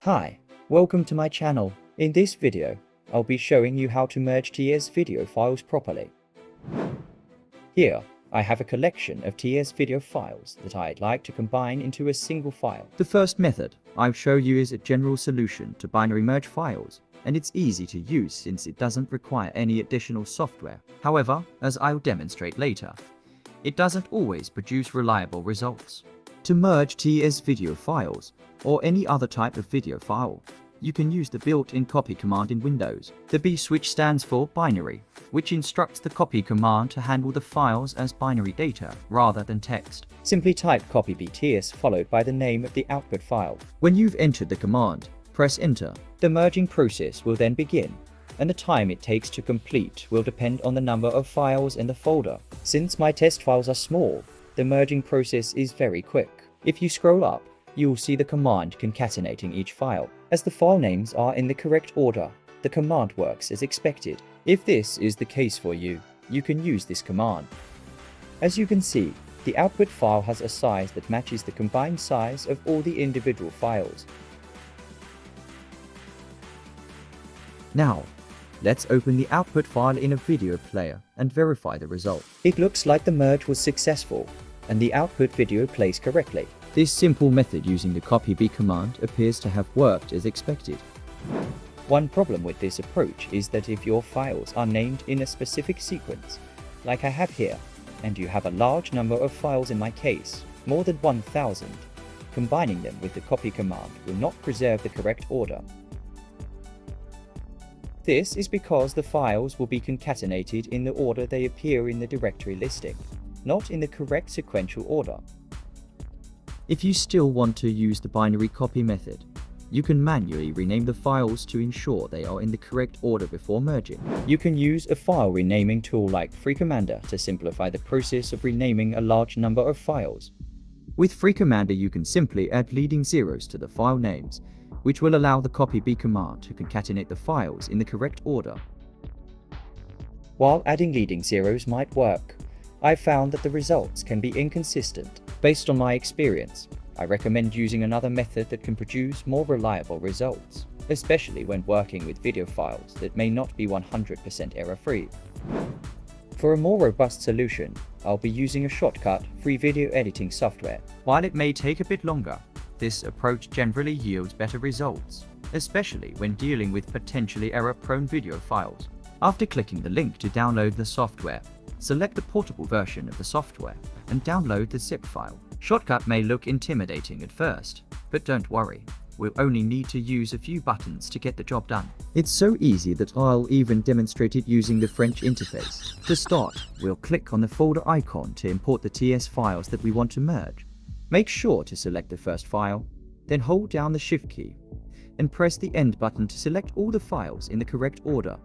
Hi, welcome to my channel. In this video, I'll be showing you how to merge TS video files properly. Here, I have a collection of TS video files that I'd like to combine into a single file. The first method I'll show you is a general solution to binary merge files, and it's easy to use since it doesn't require any additional software. However, as I'll demonstrate later, it doesn't always produce reliable results. To merge TS video files, or any other type of video file, you can use the built-in copy command in Windows. The B switch stands for binary, which instructs the copy command to handle the files as binary data rather than text. Simply type copy BTS followed by the name of the output file. When you've entered the command, press enter. The merging process will then begin, and the time it takes to complete will depend on the number of files in the folder. Since my test files are small, the merging process is very quick. If you scroll up, you'll see the command concatenating each file. As the file names are in the correct order, the command works as expected. If this is the case for you, you can use this command. As you can see, the output file has a size that matches the combined size of all the individual files. Now, let's open the output file in a video player and verify the result. It looks like the merge was successful, and the output video plays correctly. This simple method using the copy command appears to have worked as expected. One problem with this approach is that if your files are named in a specific sequence, like I have here, and you have a large number of files in my case, more than 1000, combining them with the copy command will not preserve the correct order. This is because the files will be concatenated in the order they appear in the directory listing, not in the correct sequential order. If you still want to use the binary copy method, you can manually rename the files to ensure they are in the correct order before merging. You can use a file renaming tool like FreeCommander to simplify the process of renaming a large number of files. With FreeCommander, you can simply add leading zeros to the file names, which will allow the copy command to concatenate the files in the correct order. While adding leading zeros might work, I've found that the results can be inconsistent. Based on my experience, I recommend using another method that can produce more reliable results, especially when working with video files that may not be 100% error-free. For a more robust solution, I'll be using a Shotcut free video editing software. While it may take a bit longer, this approach generally yields better results, especially when dealing with potentially error-prone video files. After clicking the link to download the software, select the portable version of the software and download the zip file. Shotcut may look intimidating at first, but don't worry, we'll only need to use a few buttons to get the job done. It's so easy that I'll even demonstrate it using the French interface. To start, we'll click on the folder icon to import the TS files that we want to merge. Make sure to select the first file, then hold down the Shift key and press the End button to select all the files in the correct order.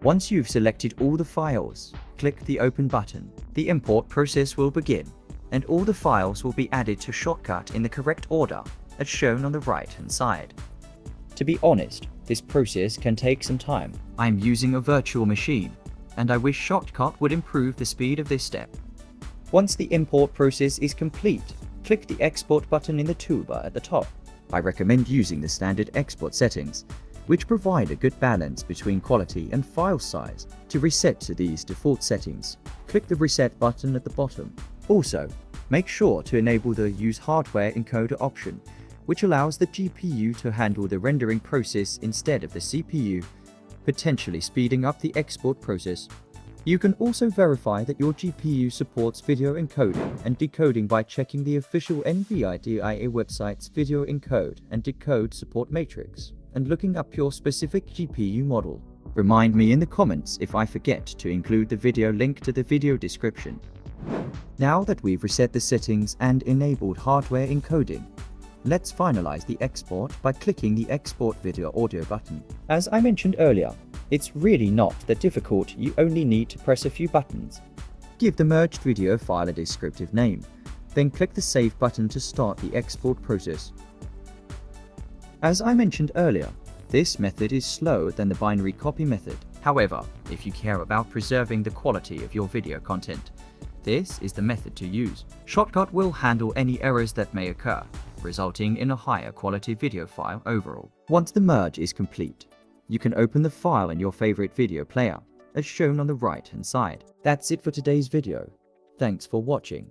Once you've selected all the files, click the Open button. The import process will begin, and all the files will be added to Shotcut in the correct order, as shown on the right-hand side. To be honest, this process can take some time. I'm using a virtual machine, and I wish Shotcut would improve the speed of this step. Once the import process is complete, click the Export button in the toolbar at the top. I recommend using the standard export settings, which provide a good balance between quality and file size. To reset to these default settings, click the Reset button at the bottom. Also, make sure to enable the Use Hardware Encoder option, which allows the GPU to handle the rendering process instead of the CPU, potentially speeding up the export process. You can also verify that your GPU supports video encoding and decoding by checking the official NVIDIA website's video encode and decode support matrix and looking up your specific GPU model. Remind me in the comments if I forget to include the video link to the video description. Now that we've reset the settings and enabled hardware encoding, let's finalize the export by clicking the Export Video Audio button. As I mentioned earlier, it's really not that difficult. You only need to press a few buttons. Give the merged video file a descriptive name, then click the Save button to start the export process. As I mentioned earlier, this method is slower than the binary copy method. However, if you care about preserving the quality of your video content, this is the method to use. Shotcut will handle any errors that may occur, resulting in a higher quality video file overall. Once the merge is complete, you can open the file in your favorite video player, as shown on the right hand side. That's it for today's video. Thanks for watching.